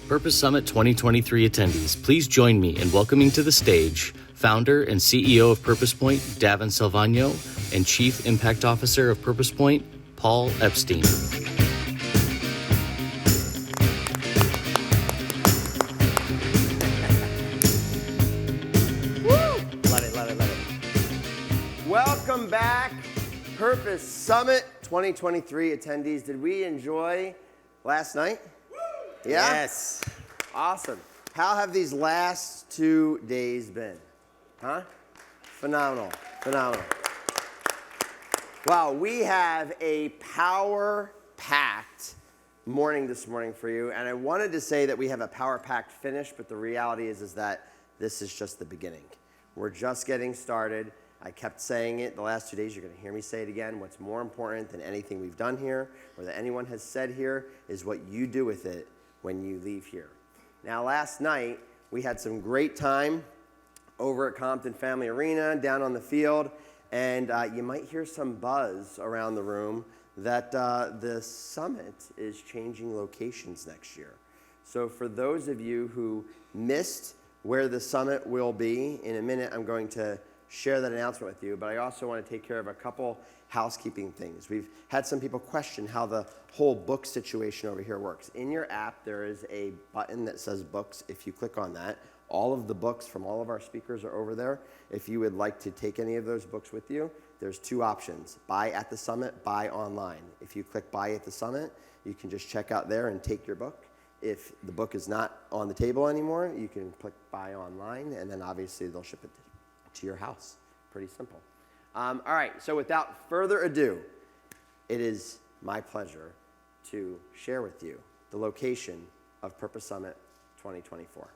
Purpose Summit 2023 attendees, please join me in welcoming to the stage founder and CEO of Purpose Point, Davin Salvagno, and Chief Impact Officer of Purpose Point, Paul Epstein. Love it. Welcome back, Purpose Summit 2023 attendees. Did we enjoy last night? Yeah? Yes. Awesome. How have these last 2 days been? Huh? Phenomenal. Wow, we have a power-packed morning this morning for you, and I wanted to say that we have a power-packed finish, but the reality is that this is just the beginning. We're just getting started. I kept saying it the last 2 days. You're going to hear me say it again. What's more important than anything we've done here or that anyone has said here is what you do with it when you leave here. Now, last night, we had some great time over at Compton Family Arena, down on the field, and you might hear some buzz around the room that the summit is changing locations next year. So for those of you who missed where the summit will be, in a minute I'm going to share that announcement with you, but I also want to take care of a couple housekeeping things. We've had some people question how the whole book situation over here works. In your app, there is a button that says books. If you click on that, all of the books from all of our speakers are over there. If you would like to take any of those books with you, there's two options: buy at the summit, buy online. If you click buy at the summit, you can just check out there and take your book. If the book is not on the table anymore, you can click buy online, and then obviously they'll ship it to your house. Pretty simple. All right, so without further ado, it is my pleasure to share with you the location of Purpose Summit 2024.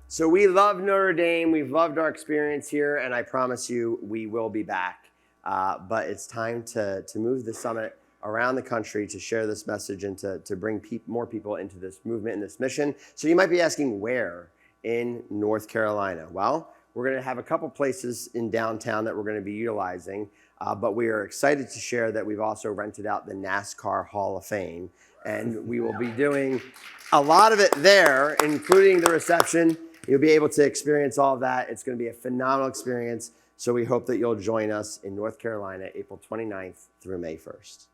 So we love Notre Dame. We've loved our experience here, and I promise you we will be back. But it's time to move the summit around the country to share this message and to bring more people into this movement and this mission. So you might be asking, where in North Carolina? Well, we're going to have a couple places in downtown that we're going to be utilizing, but we are excited to share that we've also rented out the NASCAR Hall of Fame, and we will be doing a lot of it there, including the reception. You'll be able to experience all of that. It's going to be a phenomenal experience. So we hope that you'll join us in North Carolina, April 29th through May 1st.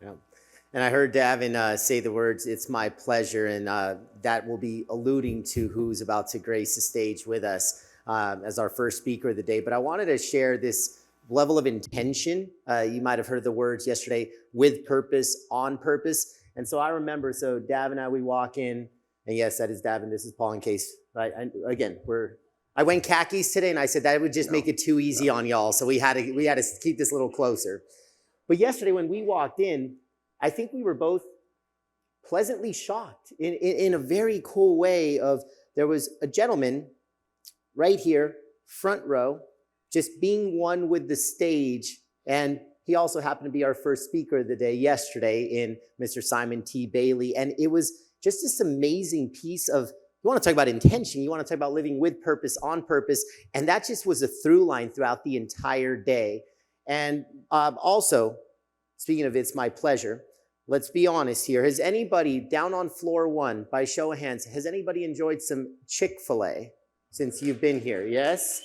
Yeah. And I heard Davin say the words, "It's my pleasure," and that will be alluding to who's about to grace the stage with us as our first speaker of the day. But I wanted to share this level of intention. You might have heard the words yesterday, with purpose, on purpose. And so I remember, Davin and I, we walk in, and yes, that is Davin, this is Paul, in case, right? I went khakis today, and I said that would just make it too easy on y'all, so we had to keep this a little closer. But yesterday when we walked in, I think we were both pleasantly shocked in a very cool way. There was a gentleman right here, front row, just being one with the stage, and he also happened to be our first speaker of the day yesterday in Mr. Simon T. Bailey, and it was just this amazing piece of, you want to talk about intention, you want to talk about living with purpose, on purpose, and that just was a through line throughout the entire day. And also, speaking of it's my pleasure, let's be honest here. Has anybody down on floor one, by show of hands, has anybody enjoyed some Chick-fil-A since you've been here? Yes?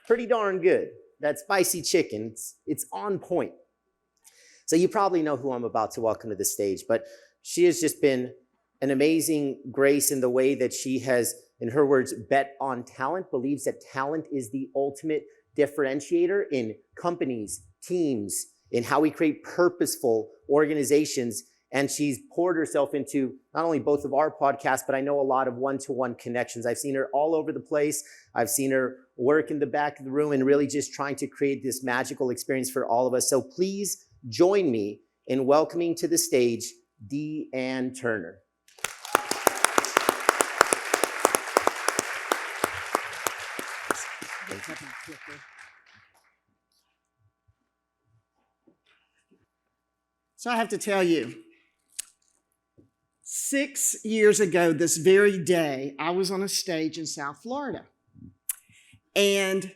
Pretty darn good. That spicy chicken, it's on point. So you probably know who I'm about to welcome to the stage, but she has just been an amazing grace in the way that she has, in her words, bet on talent, believes that talent is the ultimate differentiator in companies, teams, in how we create purposeful organizations. And she's poured herself into not only both of our podcasts, but I know a lot of one-to-one connections. I've seen her all over the place. I've seen her work in the back of the room and really just trying to create this magical experience for all of us. So please join me in welcoming to the stage Deanne Turner. So I have to tell you, 6 years ago, this very day, I was on a stage in South Florida. And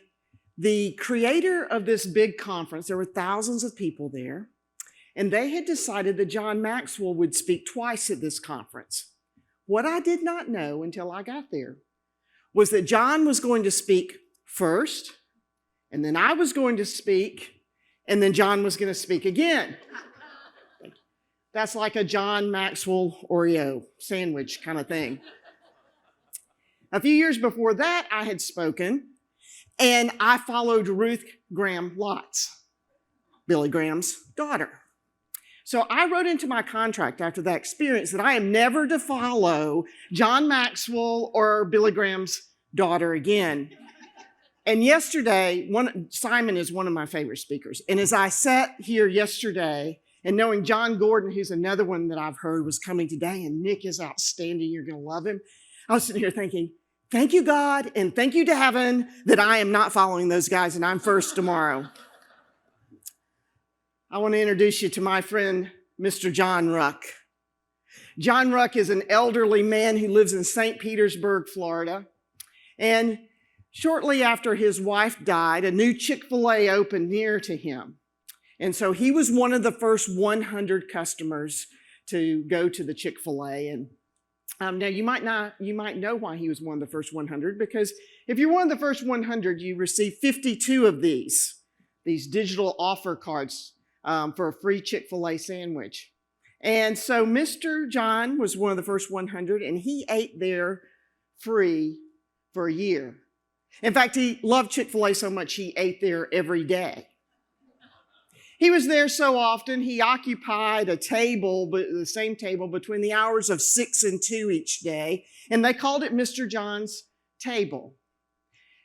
the creator of this big conference, there were thousands of people there, and they had decided that John Maxwell would speak twice at this conference. What I did not know until I got there was that John was going to speak first, and then I was going to speak, and then John was going to speak again. That's like a John Maxwell Oreo sandwich kind of thing. A few years before that, I had spoken, and I followed Ruth Graham Lotz, Billy Graham's daughter. So I wrote into my contract after that experience that I am never to follow John Maxwell or Billy Graham's daughter again. And yesterday, Simon is one of my favorite speakers. And as I sat here yesterday, and knowing John Gordon, who's another one that I've heard was coming today, and Nick is outstanding, you're going to love him. I was sitting here thinking, thank you, God, and thank you to heaven that I am not following those guys and I'm first tomorrow. I want to introduce you to my friend, Mr. John Ruck. John Ruck is an elderly man who lives in St. Petersburg, Florida. And shortly after his wife died, a new Chick-fil-A opened near to him. And so he was one of the first 100 customers to go to the Chick-fil-A. And now you might know why he was one of the first 100, because if you're one of the first 100, you receive 52 of these digital offer cards for a free Chick-fil-A sandwich. And so Mr. John was one of the first 100, and he ate there free for a year. In fact, he loved Chick-fil-A so much he ate there every day. He was there so often, he occupied a table, the same table, between the hours of 6 and 2 each day, and they called it Mr. John's table.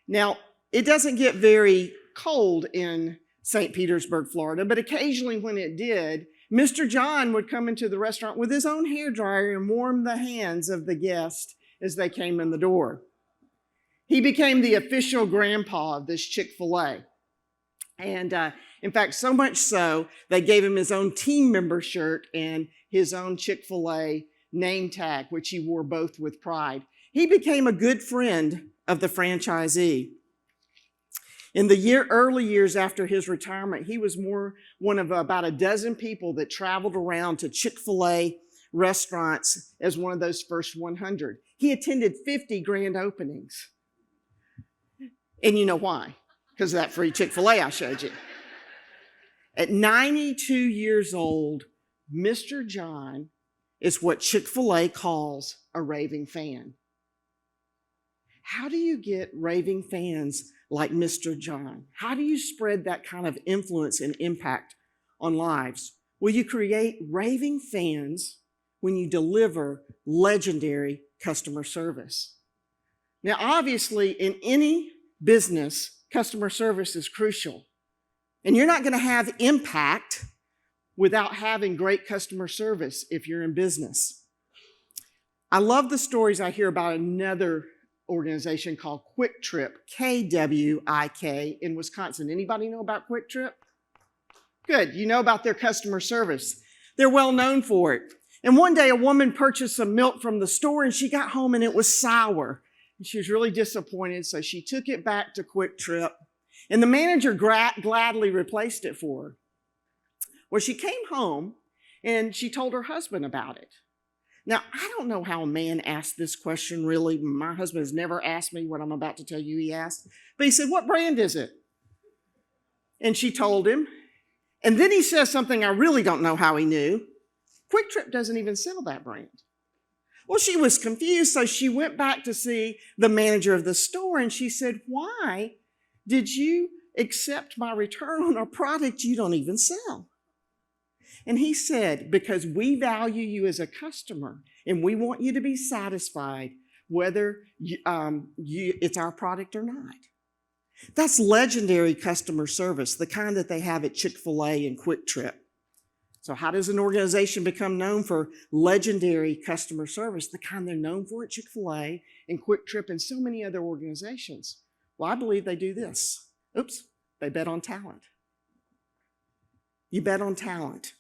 Now, it doesn't get very cold in St. Petersburg, Florida, but occasionally when it did, Mr. John would come into the restaurant with his own hairdryer and warm the hands of the guests as they came in the door. He became the official grandpa of this Chick-fil-A. And in fact, so much so, they gave him his own team member shirt and his own Chick-fil-A name tag, which he wore both with pride. He became a good friend of the franchisee. In the early years after his retirement, he was one of about a dozen people that traveled around to Chick-fil-A restaurants as one of those first 100. He attended 50 grand openings. And you know why? Because of that free Chick-fil-A I showed you. At 92 years old, Mr. John is what Chick-fil-A calls a raving fan. How do you get raving fans like Mr. John? How do you spread that kind of influence and impact on lives? Well, you create raving fans when you deliver legendary customer service. Now, obviously, in any business, customer service is crucial. And you're not going to have impact without having great customer service if you're in business. I love the stories I hear about another organization called Kwik Trip, KWIK, in Wisconsin. Anybody know about Kwik Trip? Good, you know about their customer service. They're well known for it. And one day a woman purchased some milk from the store and she got home and it was sour. And she was really disappointed, so she took it back to Kwik Trip. And the manager gladly replaced it for her. Well, she came home and she told her husband about it. Now, I don't know how a man asked this question really. My husband has never asked me what I'm about to tell you he asked. But he said, "What brand is it?" And she told him. And then he says something I really don't know how he knew. Kwik Trip doesn't even sell that brand. Well, she was confused, so she went back to see the manager of the store and she said, "Why did you accept my return on a product you don't even sell?" And he said, "Because we value you as a customer and we want you to be satisfied whether it's our product or not." That's legendary customer service, the kind that they have at Chick-fil-A and Kwik Trip. So how does an organization become known for legendary customer service, the kind they're known for at Chick-fil-A and Quick Trip and so many other organizations? Well, I believe they do this. They bet on talent. You bet on talent.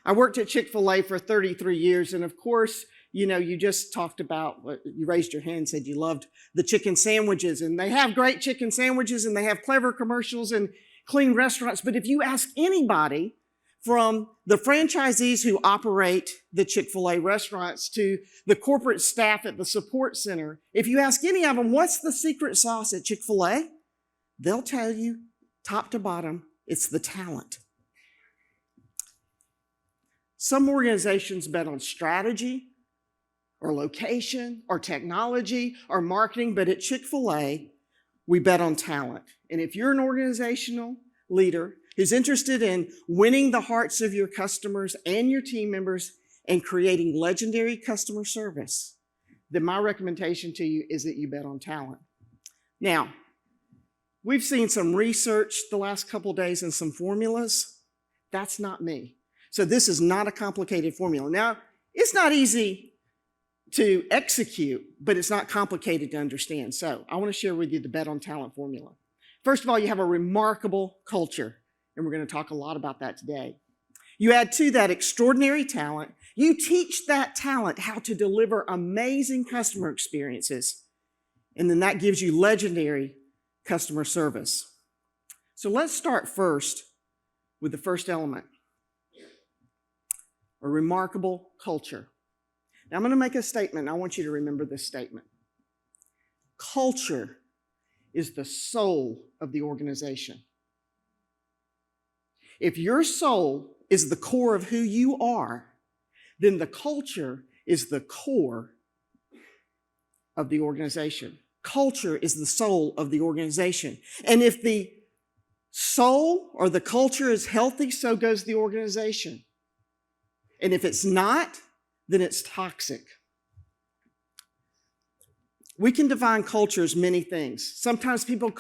I worked at Chick-fil-A for 33 years, and of course, you just talked about, you raised your hand and said you loved the chicken sandwiches, and they have great chicken sandwiches, and they have clever commercials and clean restaurants. But if you ask anybody from the franchisees who operate the Chick-fil-A restaurants to the corporate staff at the support center, if you ask any of them, what's the secret sauce at Chick-fil-A? They'll tell you, top to bottom, it's the talent. Some organizations bet on strategy or location or technology or marketing, but at Chick-fil-A, we bet on talent. And if you're an organizational leader who's interested in winning the hearts of your customers and your team members and creating legendary customer service, then my recommendation to you is that you bet on talent. Now, we've seen some research the last couple days and some formulas. That's not me. So this is not a complicated formula. Now, it's not easy to execute, but it's not complicated to understand. So I want to share with you the bet on talent formula. First of all, you have a remarkable culture, and we're going to talk a lot about that today. You add to that extraordinary talent. You teach that talent how to deliver amazing customer experiences, and then that gives you legendary customer service. So let's start first with the first element, a remarkable culture. Now I'm going to make a statement, and I want you to remember this statement. Culture is the soul of the organization. If your soul is the core of who you are, then the culture is the core of the organization. Culture is the soul of the organization. And if the soul or the culture is healthy, so goes the organization. And if it's not, then it's toxic. We can define culture as many things. Sometimes people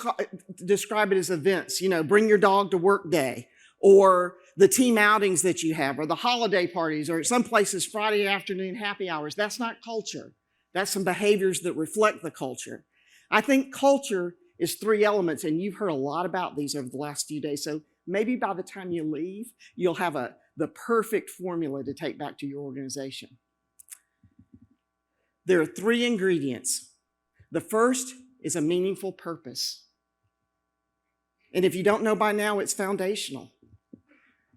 describe it as events, bring your dog to work day, or the team outings that you have, or the holiday parties, or some places Friday afternoon happy hours. That's not culture. That's some behaviors that reflect the culture. I think culture is 3 elements, and you've heard a lot about these over the last few days. So maybe by the time you leave, you'll have the perfect formula to take back to your organization. There are 3 ingredients. The first is a meaningful purpose. And if you don't know by now, it's foundational.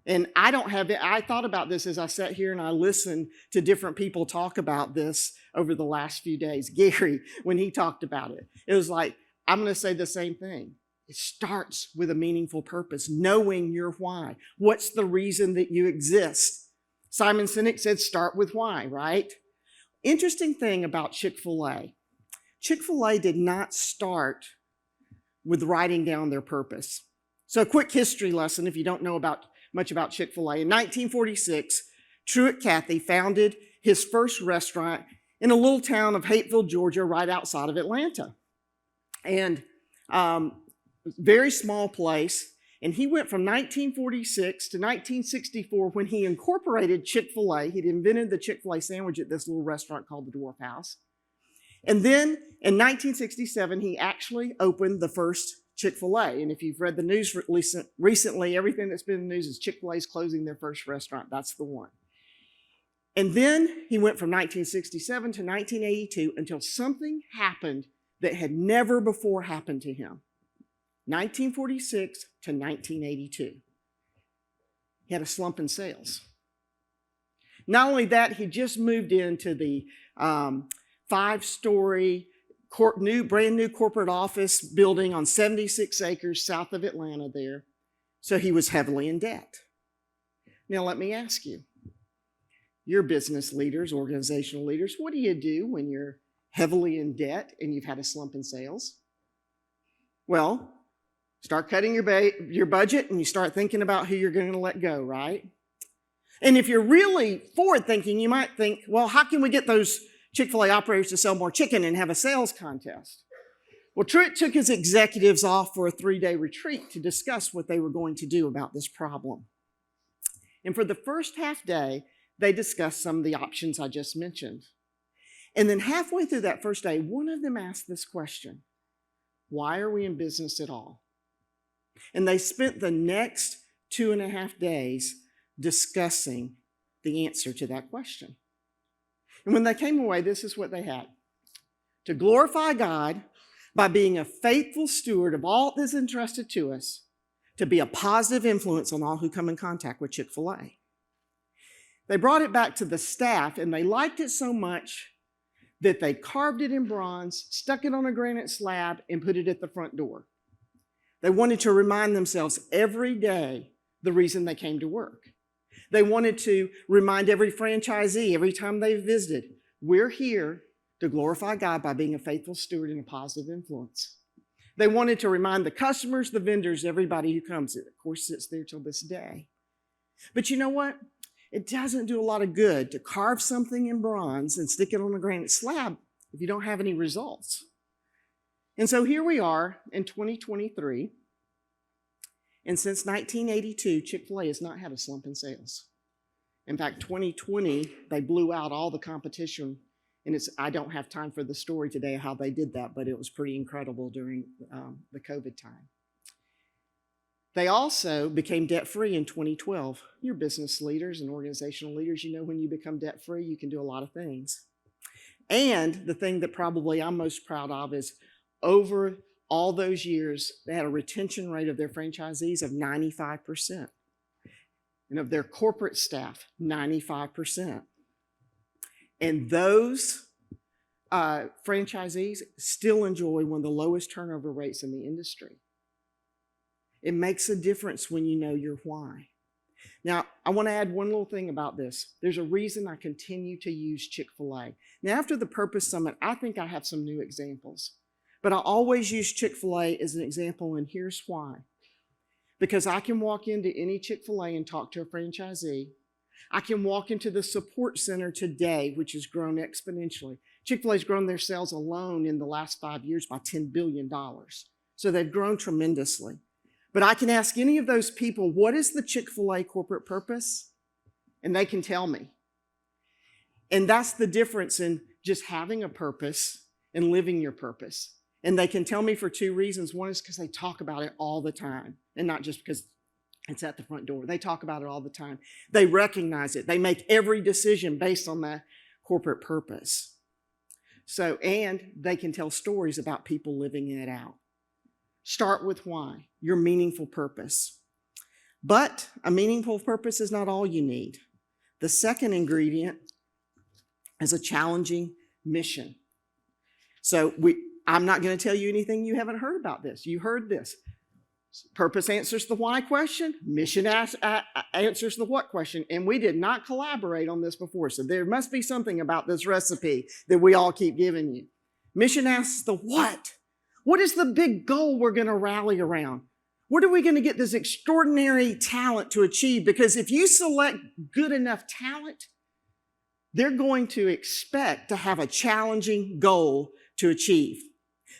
And I thought about this as I sat here and I listened to different people talk about this over the last few days. Gary, when he talked about it, it was like, I'm going to say the same thing. It starts with a meaningful purpose, knowing your why. What's the reason that you exist? Simon Sinek said, start with why, right? Interesting thing about Chick-fil-A. Chick-fil-A did not start with writing down their purpose. So a quick history lesson if you don't know much about Chick-fil-A. In 1946, Truett Cathy founded his first restaurant in a little town of Hapeville, Georgia, right outside of Atlanta. And very small place. And he went from 1946 to 1964 when he incorporated Chick-fil-A. He'd invented the Chick-fil-A sandwich at this little restaurant called the Dwarf House. And then in 1967, he actually opened the first Chick-fil-A. And if you've read the news recently, everything that's been in the news is Chick-fil-A's closing their first restaurant. That's the one. And then he went from 1967 to 1982 until something happened that had never before happened to him. 1946 to 1982. He had a slump in sales. Not only that, he just moved into the 5-story brand new corporate office building on 76 acres south of Atlanta there. So he was heavily in debt. Now let me ask you, you're business leaders, organizational leaders, what do you do when you're heavily in debt and you've had a slump in sales? Well, start cutting your budget and you start thinking about who you're going to let go, right? And if you're really forward thinking, you might think, well, how can we get those Chick-fil-A operators to sell more chicken and have a sales contest? Well, Truett took his executives off for a 3-day retreat to discuss what they were going to do about this problem. And for the first half day, they discussed some of the options I just mentioned. And then halfway through that first day, one of them asked this question: why are we in business at all? And they spent the next 2.5 days discussing the answer to that question. And when they came away, this is what they had: to glorify God by being a faithful steward of all that is entrusted to us, to be a positive influence on all who come in contact with Chick-fil-A. They brought it back to the staff, and they liked it so much that they carved it in bronze, stuck it on a granite slab, and put it at the front door. They wanted to remind themselves every day the reason they came to work. They wanted to remind every franchisee every time they visited, we're here to glorify God by being a faithful steward and a positive influence. They wanted to remind the customers, the vendors, everybody who comes. It, of course, sits there till this day. But you know what? It doesn't do a lot of good to carve something in bronze and stick it on a granite slab if you don't have any results. And so here we are in 2023, and since 1982, Chick-fil-A has not had a slump in sales. In fact, 2020, they blew out all the competition, and I don't have time for the story today how they did that, but it was pretty incredible during the COVID time. They also became debt-free in 2012. You're business leaders and organizational leaders. You know when you become debt-free, you can do a lot of things. And the thing that probably I'm most proud of is over all those years, they had a retention rate of their franchisees of 95%. And of their corporate staff, 95%. And those franchisees still enjoy one of the lowest turnover rates in the industry. It makes a difference when you know your why. Now, I want to add one little thing about this. There's a reason I continue to use Chick-fil-A. Now, after the Purpose Summit, I think I have some new examples. But I always use Chick-fil-A as an example, and here's why. Because I can walk into any Chick-fil-A and talk to a franchisee. I can walk into the support center today, which has grown exponentially. Chick-fil-A's grown their sales alone in the last 5 years by $10 billion. So they've grown tremendously. But I can ask any of those people, what is the Chick-fil-A corporate purpose? And they can tell me. And that's the difference in just having a purpose and living your purpose. And they can tell me for two reasons. One is because they talk about it all the time, and not just because it's at the front door. They talk about it all the time. They recognize it. They make every decision based on that corporate purpose. So, and they can tell stories about people living it out. Start with why, your meaningful purpose. But a meaningful purpose is not all you need. The second ingredient is a challenging mission. So I'm not going to tell you anything you haven't heard about this. You heard this. Purpose answers the why question. Mission answers the what question. And we did not collaborate on this before, so there must be something about this recipe that we all keep giving you. Mission asks the what. What is the big goal we're going to rally around? What are we going to get this extraordinary talent to achieve? Because if you select good enough talent, they're going to expect to have a challenging goal to achieve.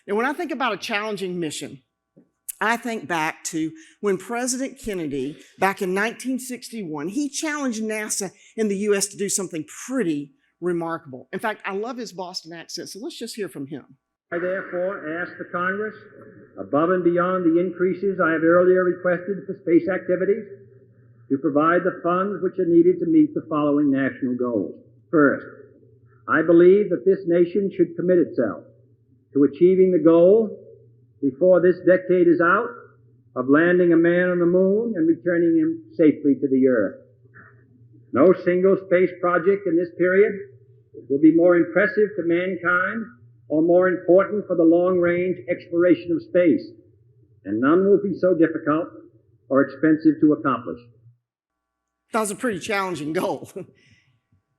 Now, when I think about a challenging mission, I think back to when President Kennedy, back in 1961, he challenged NASA in the U.S. to do something pretty remarkable. In fact, I love his Boston accent, so let's just hear from him. I therefore ask the Congress, above and beyond the increases I have earlier requested for space activities, to provide the funds which are needed to meet the following national goals. First, I believe that this nation should commit itself to achieving the goal, before this decade is out, of landing a man on the moon and returning him safely to the earth. No single space project in this period will be more impressive to mankind or more important for the long-range exploration of space, and none will be so difficult or expensive to accomplish. That was a pretty challenging goal,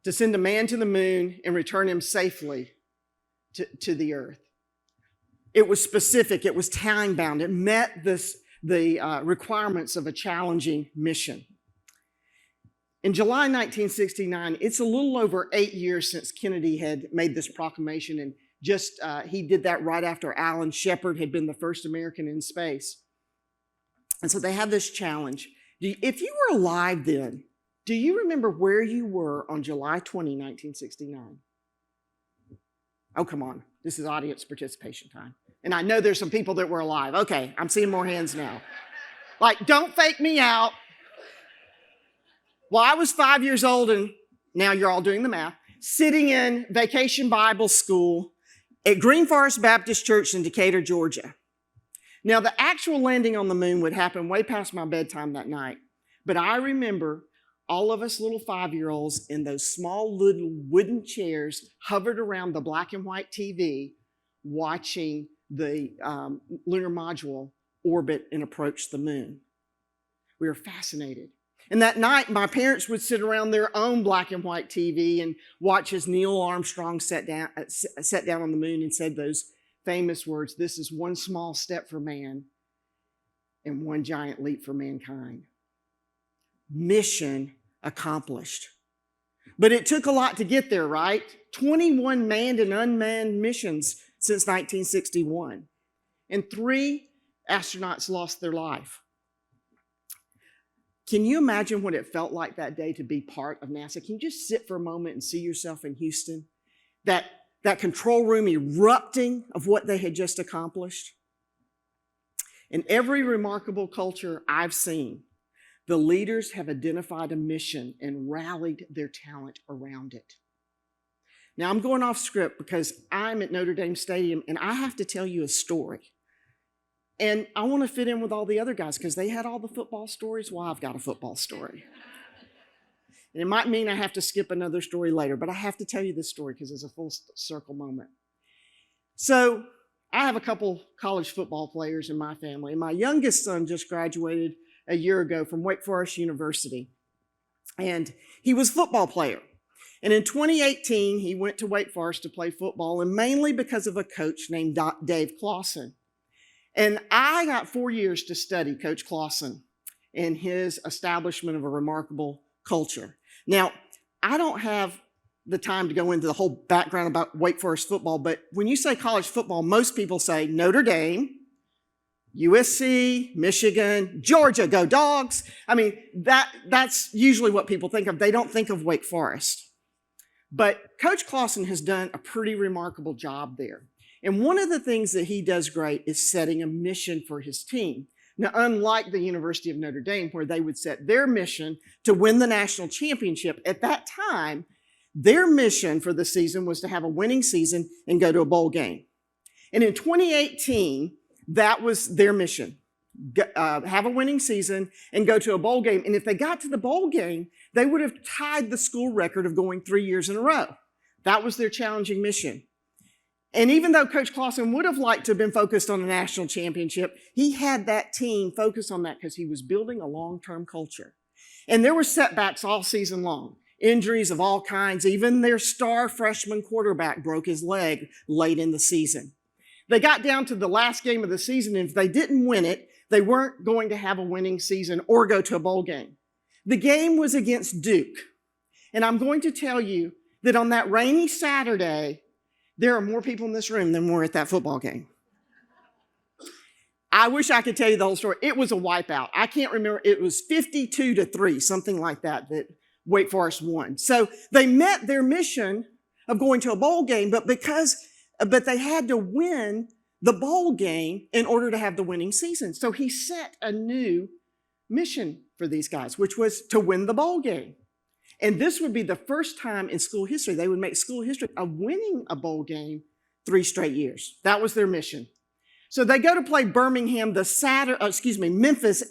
to send a man to the moon and return him safely to the earth. It was specific, it was time-bound, it met the requirements of a challenging mission. In July 1969, it's a little over 8 years since Kennedy had made this proclamation, and he did that right after Alan Shepard had been the first American in space. And so they have this challenge. If you were alive then, Do you remember where you were on July 20, 1969? Oh, come on. This is audience participation time. And I know there's some people that were alive. Okay, I'm seeing more hands now. Like, don't fake me out. Well, I was 5 years old, and now you're all doing the math, sitting in Vacation Bible School at Green Forest Baptist Church in Decatur, Georgia. Now, the actual landing on the moon would happen way past my bedtime that night, but I remember all of us little 5-year-olds in those small little wooden chairs hovered around the black and white TV watching the lunar module orbit and approach the moon. We were fascinated. And that night, my parents would sit around their own black and white TV and watch as Neil Armstrong sat down on the moon and said those famous words, "This is one small step for man and one giant leap for mankind." Mission accomplished. But it took a lot to get there, right? 21 manned and unmanned missions since 1961. And 3 astronauts lost their life. Can you imagine what it felt like that day to be part of NASA? Can you just sit for a moment and see yourself in Houston? That control room erupting of what they had just accomplished? In every remarkable culture I've seen, the leaders have identified a mission and rallied their talent around it. Now, I'm going off script because I'm at Notre Dame Stadium and I have to tell you a story. And I want to fit in with all the other guys because they had all the football stories. Well, I've got a football story. And it might mean I have to skip another story later, but I have to tell you this story because it's a full circle moment. So I have a couple college football players in my family, and my youngest son just graduated a year ago from Wake Forest University. And he was a football player. And in 2018, he went to Wake Forest to play football, and mainly because of a coach named Dave Clawson. And I got 4 years to study Coach Clawson and his establishment of a remarkable culture. Now, I don't have the time to go into the whole background about Wake Forest football, but when you say college football, most people say Notre Dame, USC, Michigan, Georgia, go Dogs. I mean, that's usually what people think of. They don't think of Wake Forest. But Coach Clawson has done a pretty remarkable job there. And one of the things that he does great is setting a mission for his team. Now, unlike the University of Notre Dame, where they would set their mission to win the national championship, at that time, their mission for the season was to have a winning season and go to a bowl game. And in 2018, that was their mission. Have a winning season and go to a bowl game. And if they got to the bowl game, they would have tied the school record of going 3 years in a row. That was their challenging mission. And even though Coach Clawson would have liked to have been focused on a national championship, he had that team focus on that because he was building a long-term culture. And there were setbacks all season long, injuries of all kinds. Even their star freshman quarterback broke his leg late in the season. They got down to the last game of the season, and if they didn't win it, they weren't going to have a winning season or go to a bowl game. The game was against Duke. And I'm going to tell you that on that rainy Saturday, there are more people in this room than were at that football game. I wish I could tell you the whole story. It was a wipeout. I can't remember. It was 52-3, something like that Wake Forest won. So they met their mission of going to a bowl game, but they had to win the bowl game in order to have the winning season. So he set a new mission for these guys, which was to win the bowl game. And this would be the first time in school history, they would make school history of winning a bowl game 3 straight years. That was their mission. So they go to play Memphis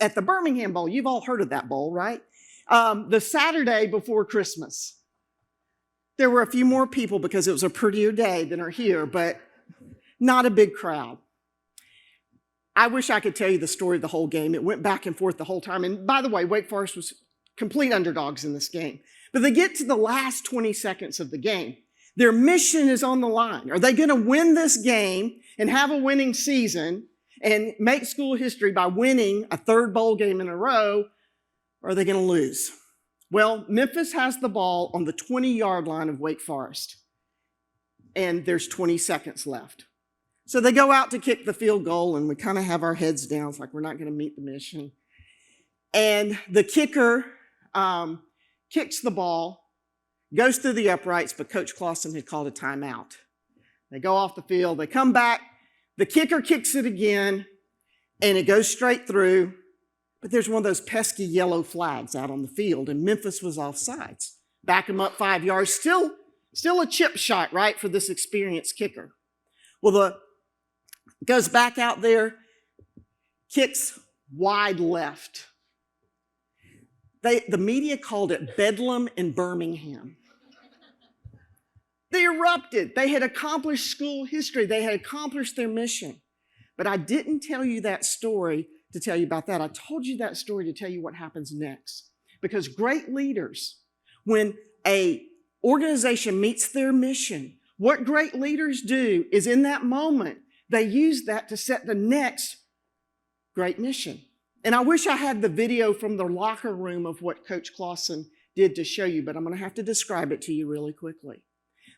at the Birmingham Bowl. You've all heard of that bowl, right? The Saturday before Christmas. There were a few more people because it was a prettier day than are here, but not a big crowd. I wish I could tell you the story of the whole game. It went back and forth the whole time. And by the way, Wake Forest was complete underdogs in this game. But they get to the last 20 seconds of the game. Their mission is on the line. Are they going to win this game and have a winning season and make school history by winning a 3rd bowl game in a row? Or are they going to lose? Well, Memphis has the ball on the 20-yard line of Wake Forest. And there's 20 seconds left. So they go out to kick the field goal, and we kind of have our heads down. It's like we're not going to meet the mission. And the kicker kicks the ball, goes through the uprights, but Coach Clausen had called a timeout. They go off the field, they come back, the kicker kicks it again, and it goes straight through, but there's one of those pesky yellow flags out on the field, and Memphis was offsides. Back him up 5 yards, still a chip shot, right, for this experienced kicker. Well, goes back out there, kicks wide left. The media called it Bedlam in Birmingham. They erupted. They had accomplished school history. They had accomplished their mission. But I didn't tell you that story to tell you about that. I told you that story to tell you what happens next. Because great leaders, when an organization meets their mission, what great leaders do is in that moment, they use that to set the next great mission. And I wish I had the video from the locker room of what Coach Clausen did to show you, but I'm going to have to describe it to you really quickly.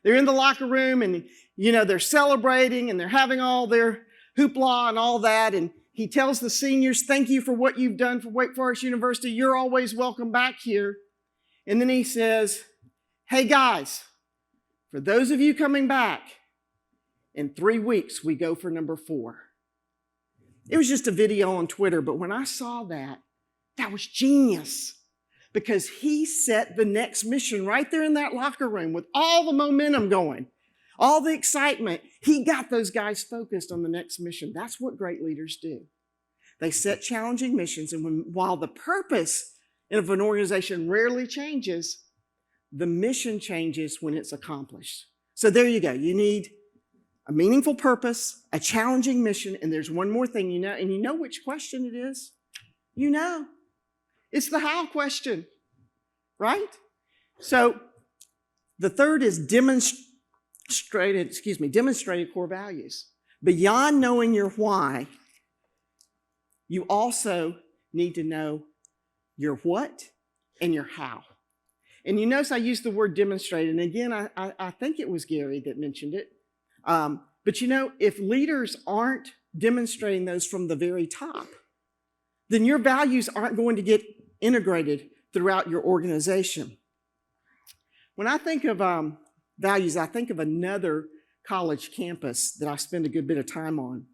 They're in the locker room and, they're celebrating and they're having all their hoopla and all that. And he tells the seniors, thank you for what you've done for Wake Forest University. You're always welcome back here. And then he says, hey guys, for those of you coming back, in 3 weeks, we go for number 4. It was just a video on Twitter, but when I saw that, that was genius because he set the next mission right there in that locker room with all the momentum going, all the excitement. He got those guys focused on the next mission. That's what great leaders do. They set challenging missions, and while the purpose of an organization rarely changes, the mission changes when it's accomplished. So there you go. You need a meaningful purpose, a challenging mission, and there's one more thing and you know which question it is? It's the how question, right? So the third is demonstrated core values. Beyond knowing your why, you also need to know your what and your how. And you notice I used the word demonstrate, and again, I think it was Gary that mentioned it. But if leaders aren't demonstrating those from the very top, then your values aren't going to get integrated throughout your organization. When I think of values, I think of another college campus that I spend a good bit of time on.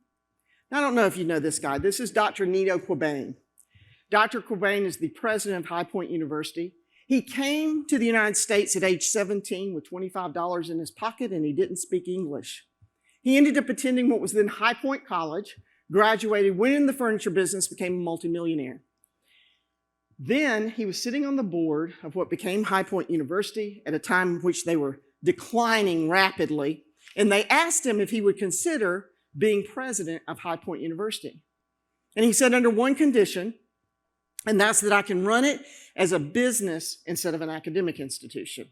Now, I don't know if you know this guy. This is Dr. Nito Quabain. Dr. Quabain is the president of High Point University. He came to the United States at age 17 with $25 in his pocket, and he didn't speak English. He ended up attending what was then High Point College, graduated, went in the furniture business, became a multimillionaire. Then he was sitting on the board of what became High Point University at a time in which they were declining rapidly, and they asked him if he would consider being president of High Point University. And he said, under one condition, and that's that I can run it as a business instead of an academic institution.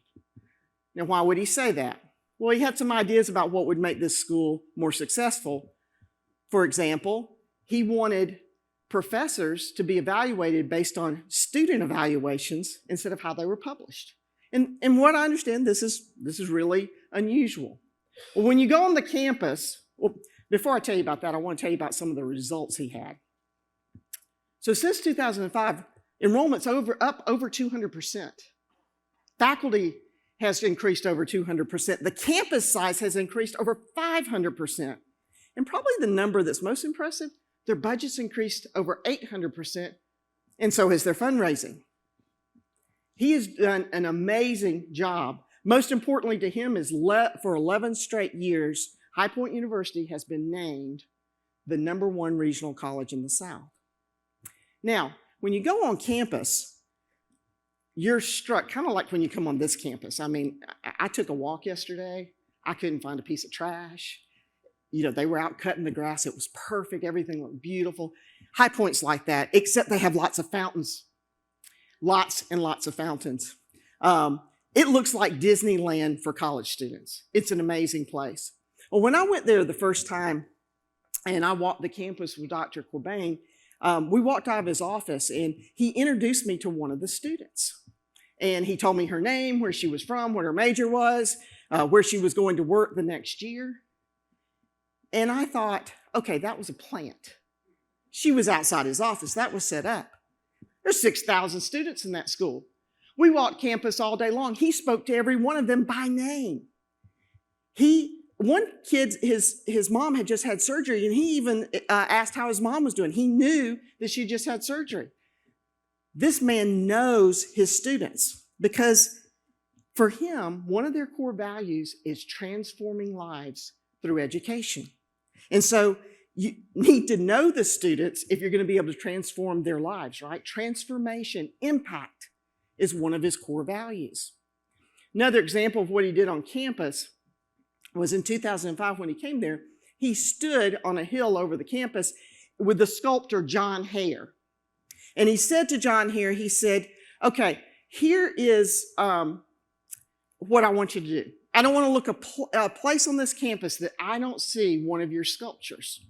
Now, why would he say that? Well, he had some ideas about what would make this school more successful. For example, he wanted professors to be evaluated based on student evaluations instead of how they were published. And what I understand, this is really unusual. Well, when you go on the campus, well, before I tell you about that, I want to tell you about some of the results he had. So since 2005, enrollment's up over 200%. Faculty has increased over 200%. The campus size has increased over 500%. And probably the number that's most impressive, their budget's increased over 800%, and so has their fundraising. He has done an amazing job. Most importantly to him is for 11 straight years, High Point University has been named the #1 regional college in the South. Now, when you go on campus, you're struck, kind of like when you come on this campus. I mean, I took a walk yesterday. I couldn't find a piece of trash. They were out cutting the grass. It was perfect. Everything looked beautiful. High Point's like that, except they have lots of fountains. Lots and lots of fountains. It looks like Disneyland for college students. It's an amazing place. Well, when I went there the first time and I walked the campus with Dr. Quabain, we walked out of his office and he introduced me to one of the students. And he told me her name, where she was from, what her major was, where she was going to work the next year. And I thought, okay, that was a plant. She was outside his office. That was set up. There's 6,000 students in that school. We walked campus all day long. He spoke to every one of them by name. One kid, his mom had just had surgery, and he even asked how his mom was doing. He knew that she just had surgery. This man knows his students because for him, one of their core values is transforming lives through education. And so you need to know the students if you're going to be able to transform their lives, right? Transformation, impact is one of his core values. Another example of what he did on campus was in 2005 when he came there, he stood on a hill over the campus with the sculptor John Hare. And he said to John Hare, he said, okay, here is what I want you to do. I don't want to look a place on this campus that I don't see one of your sculptures.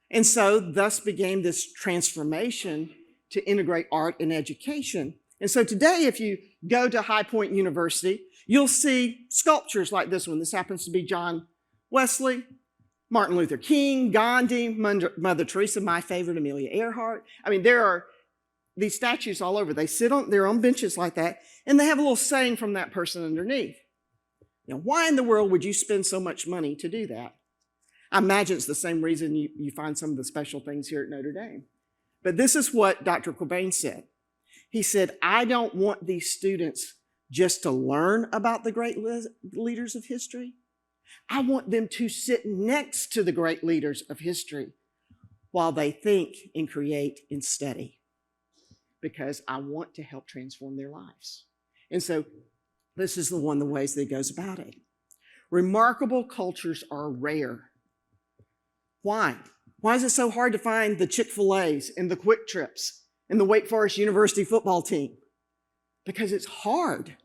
And so thus began this transformation to integrate art and education. And so today, if you go to High Point University, you'll see sculptures like this one. This happens to be John Wesley, Martin Luther King, Gandhi, Mother Teresa, my favorite, Amelia Earhart. I mean, there are these statues all over. They sit on their own benches like that, and they have a little saying from that person underneath. Now, why in the world would you spend so much money to do that? I imagine it's the same reason you find some of the special things here at Notre Dame. But this is what Dr. Cobain said. He said, I don't want these students just to learn about the great leaders of history. I want them to sit next to the great leaders of history while they think and create and study, because I want to help transform their lives. And so this is the ways that he goes about it. Remarkable cultures are rare. Why? Why is it so hard to find the Chick-fil-A's and the Quick Trips and the Wake Forest University football team? Because it's hard.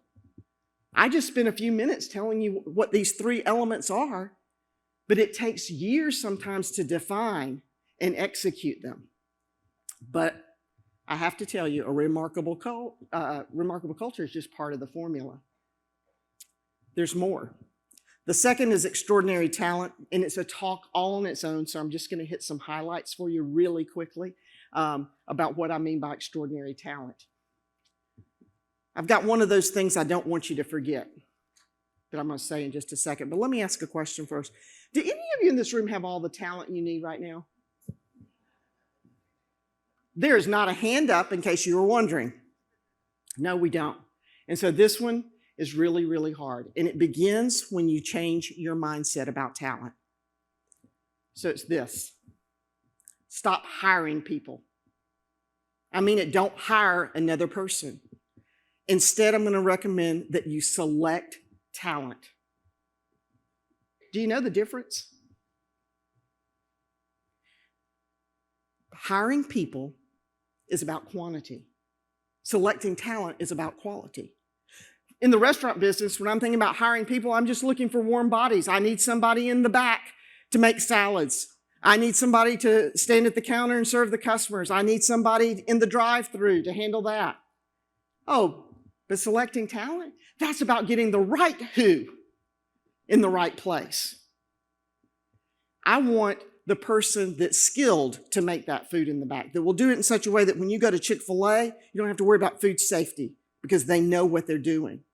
I just spent a few minutes telling you what these three elements are, but it takes years sometimes to define and execute them. But I have to tell you, a remarkable culture is just part of the formula. There's more. The second is extraordinary talent, and it's a talk all on its own, so I'm just going to hit some highlights for you really quickly about what I mean by extraordinary talent. I've got one of those things I don't want you to forget that I'm going to say in just a second, but let me ask a question first. Do any of you in this room have all the talent you need right now? There is not a hand up in case you were wondering. No, we don't. And so this one is really, really hard. And it begins when you change your mindset about talent. So it's this. Stop hiring people. I mean it, don't hire another person. Instead, I'm going to recommend that you select talent. Do you know the difference? Hiring people is about quantity. Selecting talent is about quality. In the restaurant business, when I'm thinking about hiring people, I'm just looking for warm bodies. I need somebody in the back to make salads. I need somebody to stand at the counter and serve the customers. I need somebody in the drive-through to handle that. Oh, but selecting talent, that's about getting the right who in the right place. I want the person that's skilled to make that food in the back, that will do it in such a way that when you go to Chick-fil-A, you don't have to worry about food safety because they know what they're doing.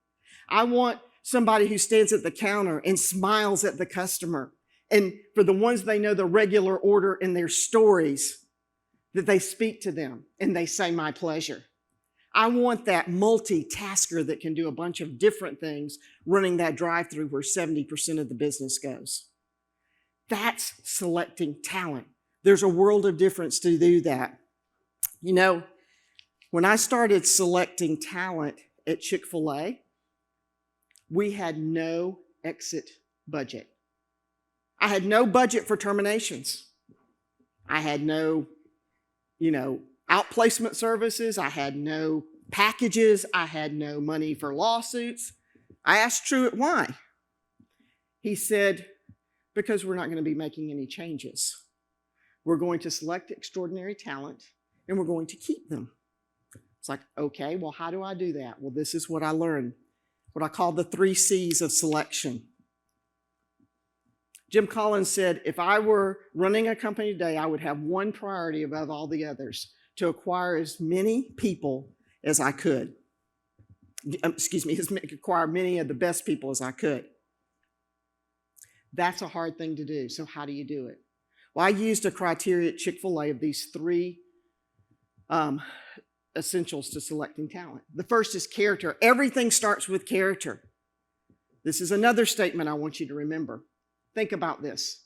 I want somebody who stands at the counter and smiles at the customer. And for the ones they know the regular order in their stories, that they speak to them and they say, my pleasure. I want that multitasker that can do a bunch of different things running that drive-through where 70% of the business goes. That's selecting talent. There's a world of difference to do that. You know, when I started selecting talent at Chick-fil-A, we had no exit budget. I had no budget for terminations. I had no, outplacement services. I had no packages. I had no money for lawsuits. I asked Truett why. He said, because we're not going to be making any changes. We're going to select extraordinary talent and we're going to keep them. It's like, okay, well, how do I do that? Well, this is what I learned, what I call the 3 C's of selection. Jim Collins said, if I were running a company today, I would have one priority above all the others, to acquire as many people as I could. acquire many of the best people as I could. That's a hard thing to do. So how do you do it? Well, I used a criteria at Chick-fil-A of these three essentials to selecting talent. The first is character. Everything starts with character. This is another statement I want you to remember. Think about this.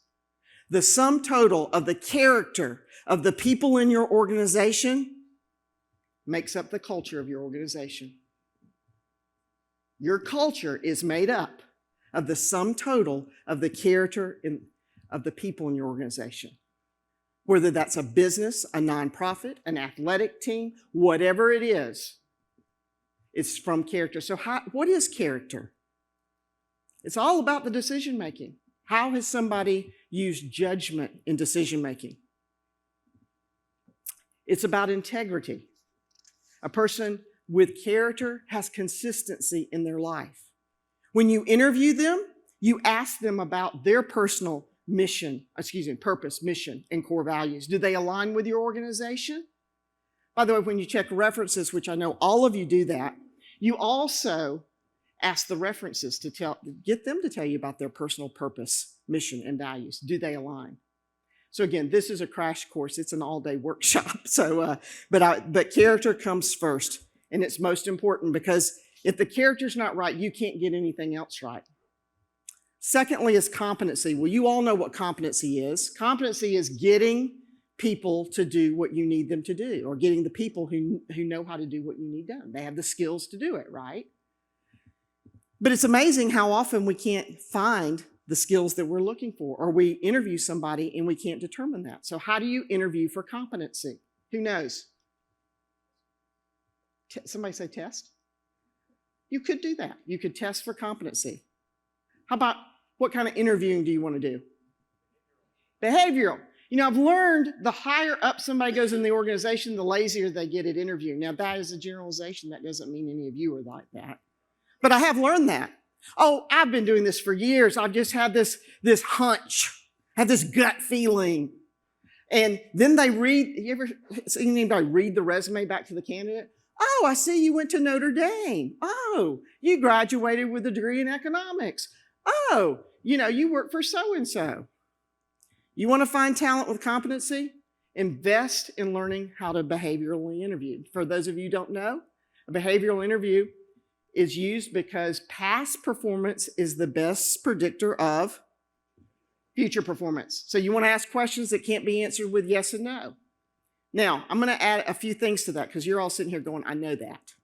The sum total of the character of the people in your organization makes up the culture of your organization. Your culture is made up of the sum total of the character of the people in your organization. Whether that's a business, a nonprofit, an athletic team, whatever it is, it's from character. So what is character? It's all about the decision making. How has somebody used judgment in decision making? It's about integrity. A person with character has consistency in their life. When you interview them, you ask them about their personal purpose, mission, and core values. Do they align with your organization? By the way, when you check references, which I know all of you do that, you also ask the references to get them to tell you about their personal purpose, mission, and values. Do they align? So again, this is a crash course. It's an all-day workshop. But character comes first, and it's most important because if the character's not right, you can't get anything else right. Secondly is competency. Well, you all know what competency is. Competency is getting people to do what you need them to do, or getting the people who know how to do what you need done. They have the skills to do it, right? But it's amazing how often we can't find the skills that we're looking for, or we interview somebody and we can't determine that. So how do you interview for competency? Who knows? Somebody say test? You could do that. You could test for competency. How about what kind of interviewing do you want to do? Behavioral. You know, I've learned the higher up somebody goes in the organization, the lazier they get at interviewing. Now, that is a generalization. That doesn't mean any of you are like that. But I have learned that. Oh, I've been doing this for years. I've just had this hunch, had this gut feeling. And then they read, you ever seen anybody read the resume back to the candidate? Oh, I see you went to Notre Dame. Oh, you graduated with a degree in economics. Oh, you work for so-and-so. You want to find talent with competency? Invest in learning how to behaviorally interview. For those of you who don't know, a behavioral interview is used because past performance is the best predictor of future performance. So you want to ask questions that can't be answered with yes and no. Now, I'm going to add a few things to that because you're all sitting here going, I know that.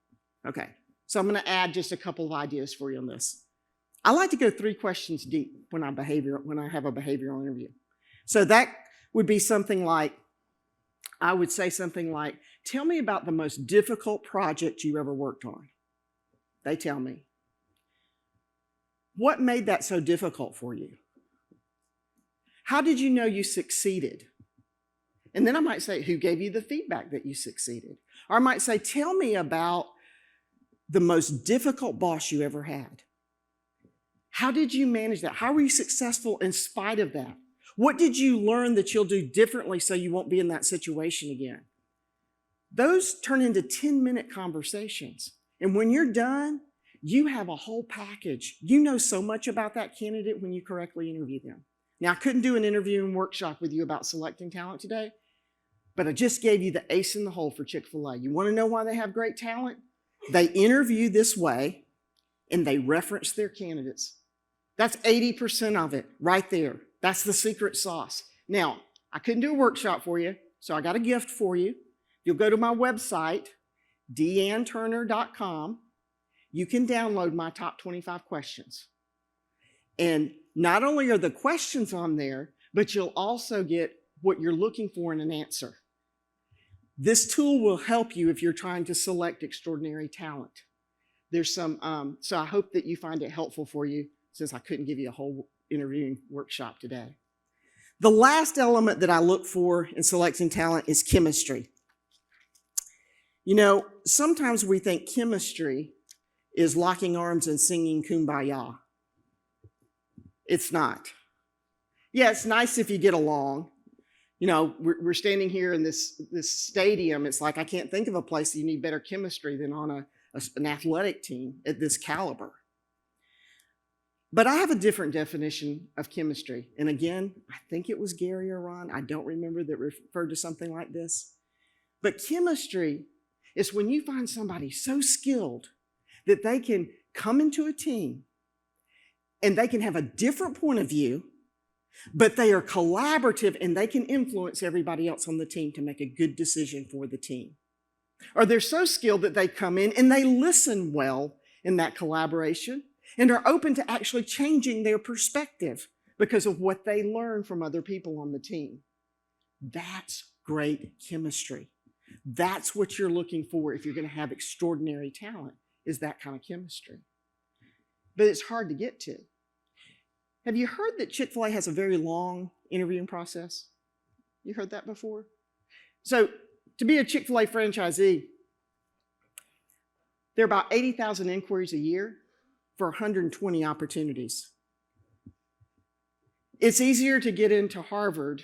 Okay, so I'm going to add just a couple of ideas for you on this. I like to go 3 questions deep when I have a behavioral interview. So that would be something like, I would say something like, tell me about the most difficult project you ever worked on. They tell me. What made that so difficult for you? How did you know you succeeded? And then I might say, who gave you the feedback that you succeeded? Or I might say, tell me about the most difficult boss you ever had. How did you manage that? How were you successful in spite of that? What did you learn that you'll do differently so you won't be in that situation again? Those turn into 10-minute conversations. And when you're done, you have a whole package. You know so much about that candidate when you correctly interview them. Now, I couldn't do an interviewing workshop with you about selecting talent today, but I just gave you the ace in the hole for Chick-fil-A. You want to know why they have great talent? They interview this way, and they reference their candidates. That's 80% of it right there. That's the secret sauce. Now, I couldn't do a workshop for you, so I got a gift for you. You'll go to my website, deanneturner.com. You can download my top 25 questions. And not only are the questions on there, but you'll also get what you're looking for in an answer. This tool will help you if you're trying to select extraordinary talent. There's some, so I hope that you find it helpful for you, since I couldn't give you a whole interviewing workshop today. The last element that I look for in selecting talent is chemistry. You know, sometimes we think chemistry is locking arms and singing Kumbaya. It's not. Yeah, it's nice if you get along. You know, we're standing here in this stadium. It's like I can't think of a place that you need better chemistry than on an athletic team at this caliber. But I have a different definition of chemistry. And again, I think it was Gary or Ron, I don't remember, that referred to something like this. But chemistry is when you find somebody so skilled that they can come into a team and they can have a different point of view, but they are collaborative and they can influence everybody else on the team to make a good decision for the team. Or they're so skilled that they come in and they listen well in that collaboration and are open to actually changing their perspective because of what they learn from other people on the team. That's great chemistry. That's what you're looking for if you're going to have extraordinary talent, is that kind of chemistry. But it's hard to get to. Have you heard that Chick-fil-A has a very long interviewing process? You heard that before? So to be a Chick-fil-A franchisee, there are about 80,000 inquiries a year for 120 opportunities. It's easier to get into Harvard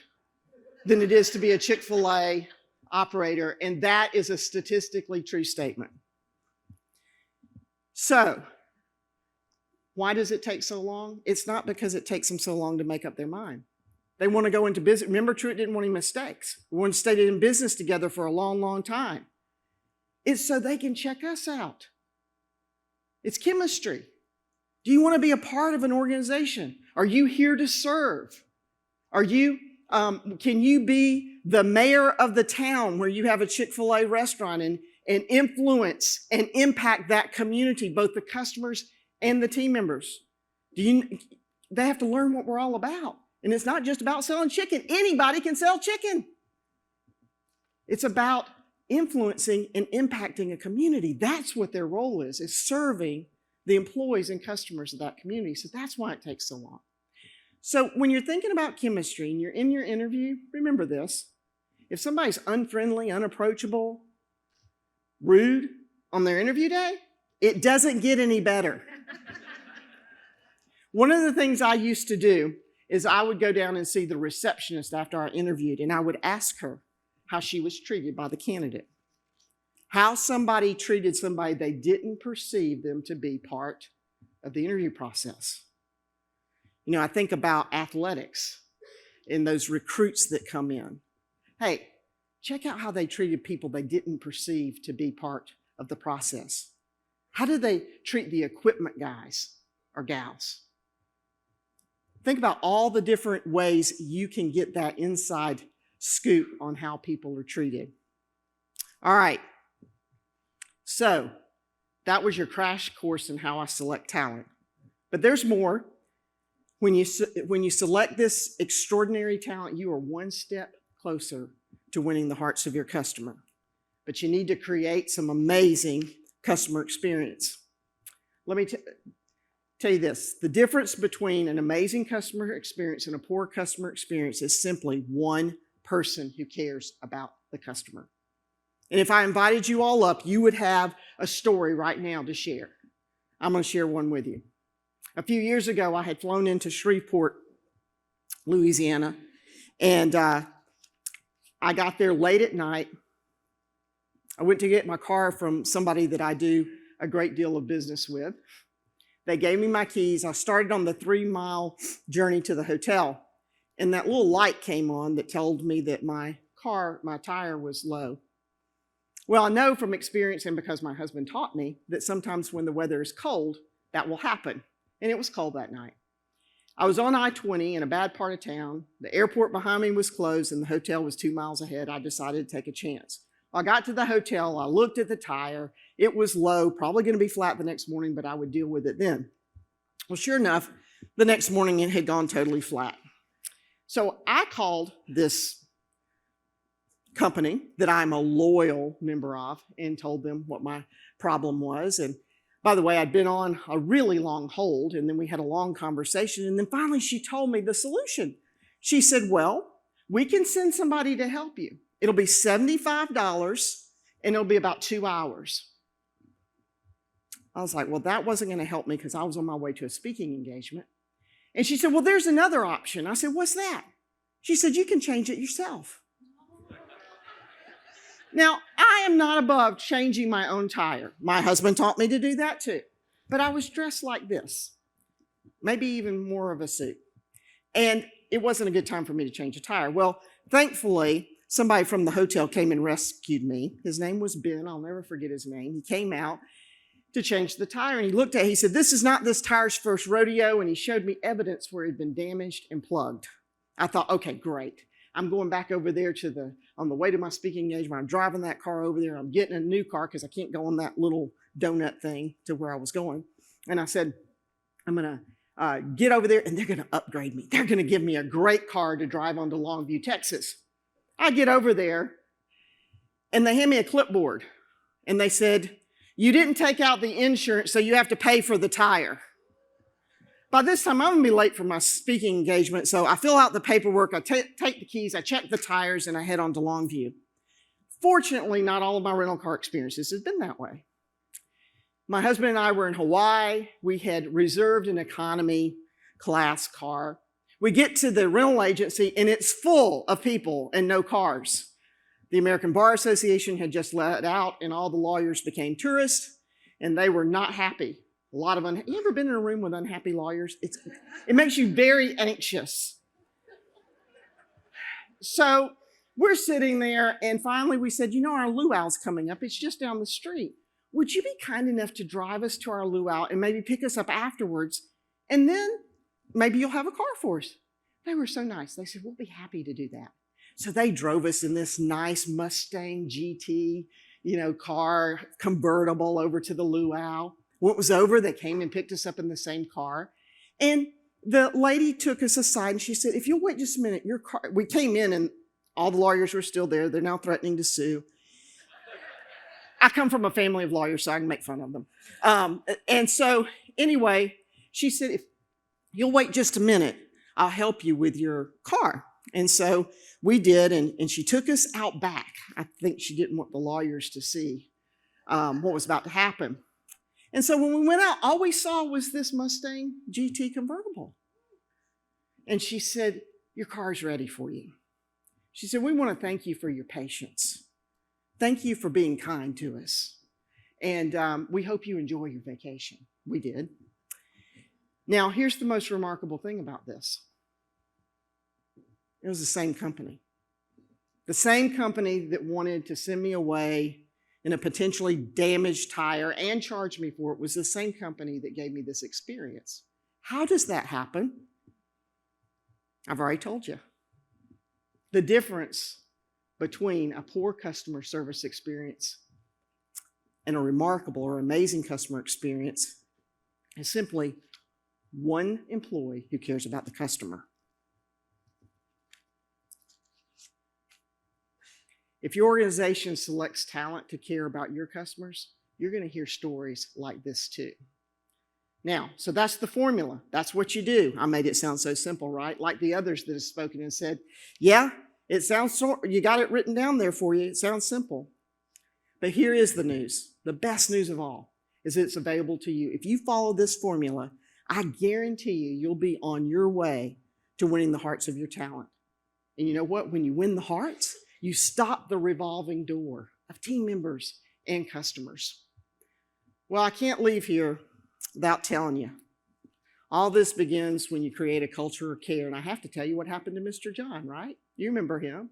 than it is to be a Chick-fil-A operator, and that is a statistically true statement. So, why does it take so long? It's not because it takes them so long to make up their mind. They want to go into business. Remember, Truett didn't want any mistakes. We wanted to stay in business together for a long, long time. It's so they can check us out. It's chemistry. Do you want to be a part of an organization? Are you here to serve? Are you, can you be the mayor of the town where you have a Chick-fil-A restaurant and influence and impact that community, both the customers and the team members? They have to learn what we're all about. And it's not just about selling chicken. Anybody can sell chicken. It's about influencing and impacting a community. That's what their role is serving the employees and customers of that community. So that's why it takes so long. So when you're thinking about chemistry and you're in your interview, remember this. If somebody's unfriendly, unapproachable, rude on their interview day, it doesn't get any better. One of the things I used to do is I would go down and see the receptionist after I interviewed, and I would ask her how she was treated by the candidate. How somebody treated somebody they didn't perceive them to be part of the interview process. You know, I think about athletics and those recruits that come in. Hey, check out how they treated people they didn't perceive to be part of the process. How did they treat the equipment guys or gals? Think about all the different ways you can get that inside scoop on how people are treated. All right. So that was your crash course in how I select talent. But there's more. When you select this extraordinary talent, you are one step closer to winning the hearts of your customer. But you need to create some amazing customer experience. Let me tell you this. The difference between an amazing customer experience and a poor customer experience is simply one person who cares about the customer. And if I invited you all up, you would have a story right now to share. I'm going to share one with you. A few years ago, I had flown into Shreveport, Louisiana, and I got there late at night. I went to get my car from somebody that I do a great deal of business with. They gave me my keys. I started on the 3-mile journey to the hotel, and that little light came on that told me that my tire was low. Well, I know from experience and because my husband taught me that sometimes when the weather is cold, that will happen. And it was cold that night. I was on I-20 in a bad part of town. The airport behind me was closed and the hotel was 2 miles ahead. I decided to take a chance. I got to the hotel. I looked at the tire. It was low, probably going to be flat the next morning, but I would deal with it then. Well, sure enough, the next morning it had gone totally flat. So I called this company that I'm a loyal member of and told them what my problem was. And by the way, I'd been on a really long hold, and then we had a long conversation, and then finally she told me the solution. She said, well, we can send somebody to help you. It'll be $75, and it'll be about 2 hours. I was like, well, that wasn't going to help me because I was on my way to a speaking engagement. And she said, well, there's another option. I said, what's that? She said, you can change it yourself. Now, I am not above changing my own tire. My husband taught me to do that too. But I was dressed like this, maybe even more of a suit. And it wasn't a good time for me to change a tire. Well, thankfully, somebody from the hotel came and rescued me. His name was Ben. I'll never forget his name. He came out to change the tire, and he looked at it. He said, "This is not this tire's first rodeo," and he showed me evidence where it had been damaged and plugged. I thought, okay, great. I'm going back over there on the way to my speaking engagement. I'm driving that car over there. I'm getting a new car because I can't go on that little donut thing to where I was going. And I said, I'm going to get over there, and they're going to upgrade me. They're going to give me a great car to drive on to Longview, Texas. I get over there, and they hand me a clipboard, and they said, "You didn't take out the insurance, so you have to pay for the tire." By this time, I'm going to be late for my speaking engagement, so I fill out the paperwork, I take the keys, I check the tires, and I head on to Longview. Fortunately, not all of my rental car experiences have been that way. My husband and I were in Hawaii. We had reserved an economy class car. We get to the rental agency, and it's full of people and no cars. The American Bar Association had just let out, and all the lawyers became tourists, and they were not happy. A lot of you ever been in a room with unhappy lawyers? It makes you very anxious. So we're sitting there, and finally we said, our luau's coming up. It's just down the street. Would you be kind enough to drive us to our luau and maybe pick us up afterwards, and then maybe you'll have a car for us? They were so nice. They said, we'll be happy to do that. So they drove us in this nice Mustang GT, car, convertible over to the luau. When it was over, they came and picked us up in the same car. And the lady took us aside and she said, "If you'll wait just a minute, your car," we came in and all the lawyers were still there. They're now threatening to sue. I come from a family of lawyers, so I can make fun of them. And so anyway, she said, "If you'll wait just a minute, I'll help you with your car." And so we did, and she took us out back. I think she didn't want the lawyers to see what was about to happen. And so when we went out, all we saw was this Mustang GT convertible. And she said, "Your car's ready for you." She said, "We want to thank you for your patience. Thank you for being kind to us. And we hope you enjoy your vacation." We did. Now, here's the most remarkable thing about this. It was the same company. The same company that wanted to send me away in a potentially damaged tire and charge me for it was the same company that gave me this experience. How does that happen? I've already told you. The difference between a poor customer service experience and a remarkable or amazing customer experience is simply one employee who cares about the customer. If your organization selects talent to care about your customers, you're going to hear stories like this too. Now, so that's the formula. That's what you do. I made it sound so simple, right? Like the others that have spoken and said, yeah, it sounds so, you got it written down there for you. It sounds simple. But here is the news. The best news of all is it's available to you. If you follow this formula, I guarantee you'll be on your way to winning the hearts of your talent. And you know what? When you win the hearts, you stop the revolving door of team members and customers. Well, I can't leave here without telling you. All this begins when you create a culture of care. And I have to tell you what happened to Mr. John, right? You remember him.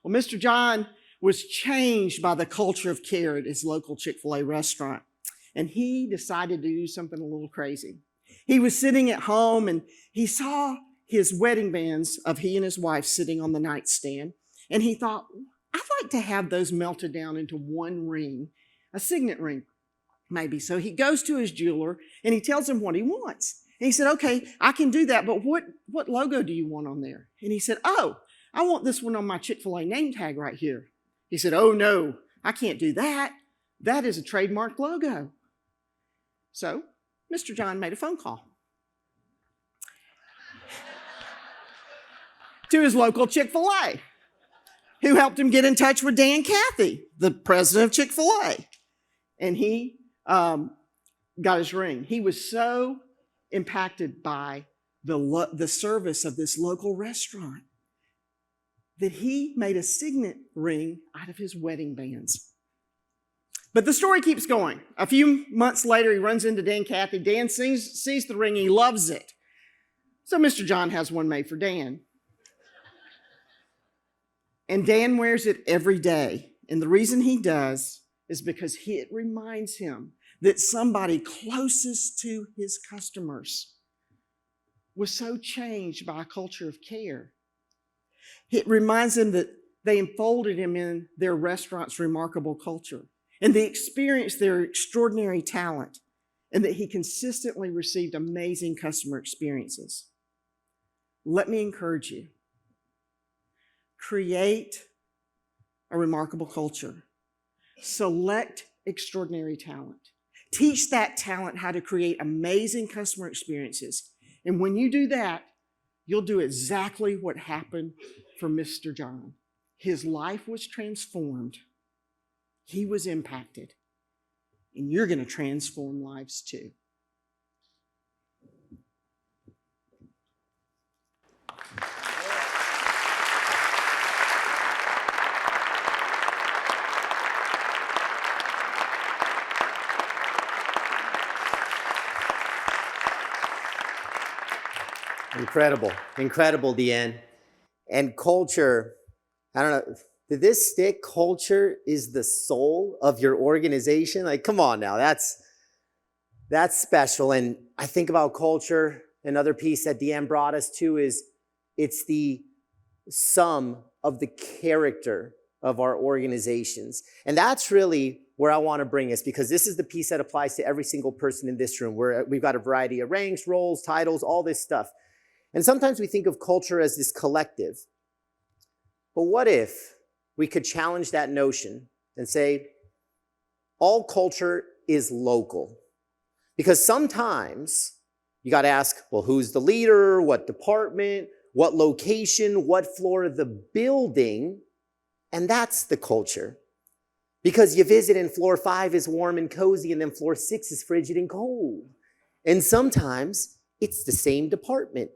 Well, Mr. John was changed by the culture of care at his local Chick-fil-A restaurant. And he decided to do something a little crazy. He was sitting at home and he saw his wedding bands of he and his wife sitting on the nightstand. And he thought, I'd like to have those melted down into one ring, a signet ring, maybe. So he goes to his jeweler and he tells him what he wants. And he said, okay, I can do that, but what logo do you want on there? And he said, oh, I want this one on my Chick-fil-A name tag right here. He said, oh no, I can't do that. That is a trademark logo. So Mr. John made a phone call to his local Chick-fil-A, who helped him get in touch with Dan Cathy, the president of Chick-fil-A. And he got his ring. He was so impacted by the service of this local restaurant that he made a signet ring out of his wedding bands. But the story keeps going. A few months later, he runs into Dan Cathy. Dan sees the ring. He loves it. So Mr. John has one made for Dan. And Dan wears it every day. And the reason he does is because it reminds him that somebody closest to his customers was so changed by a culture of care. It reminds him that they enfolded him in their restaurant's remarkable culture, and they experienced their extraordinary talent, and that he consistently received amazing customer experiences. Let me encourage you. Create a remarkable culture. Select extraordinary talent. Teach that talent how to create amazing customer experiences. And when you do that, you'll do exactly what happened for Mr. John. His life was transformed. He was impacted. And you're going to transform lives too. Incredible, incredible, Deanne. And culture, I don't know, did this stick? Culture is the soul of your organization? Like, come on now, that's special. And I think about culture, another piece that Deanne brought us to is it's the sum of the character of our organizations. And that's really where I want to bring us, because this is the piece that applies to every single person in this room, where we've got a variety of ranks, roles, titles, all this stuff. And sometimes we think of culture as this collective. But what if we could challenge that notion and say, all culture is local? Because sometimes you got to ask, well, who's the leader? What department? What location? What floor of the building? And that's the culture. Because you visit and floor 5 is warm and cozy, and then floor 6 is frigid and cold. And sometimes it's the same department.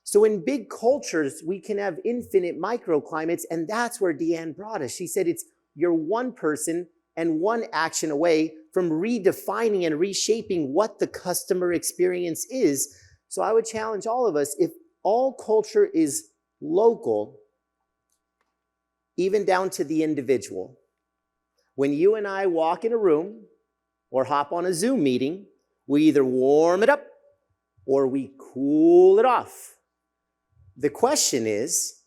So in big cultures, we can have infinite microclimates, and that's where Deanne brought us. She said you're one person and one action away from redefining and reshaping what the customer experience is. So I would challenge all of us, if all culture is local, even down to the individual, when you and I walk in a room or hop on a Zoom meeting, we either warm it up or we cool it off. The question is,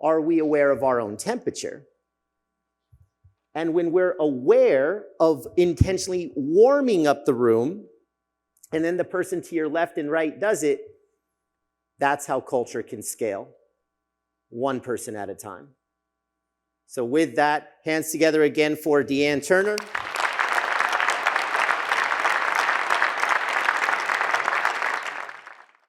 are we aware of our own temperature? And when we're aware of intentionally warming up the room, and then the person to your left and right does it, that's how culture can scale, one person at a time. So with that, hands together again for Deanne Turner.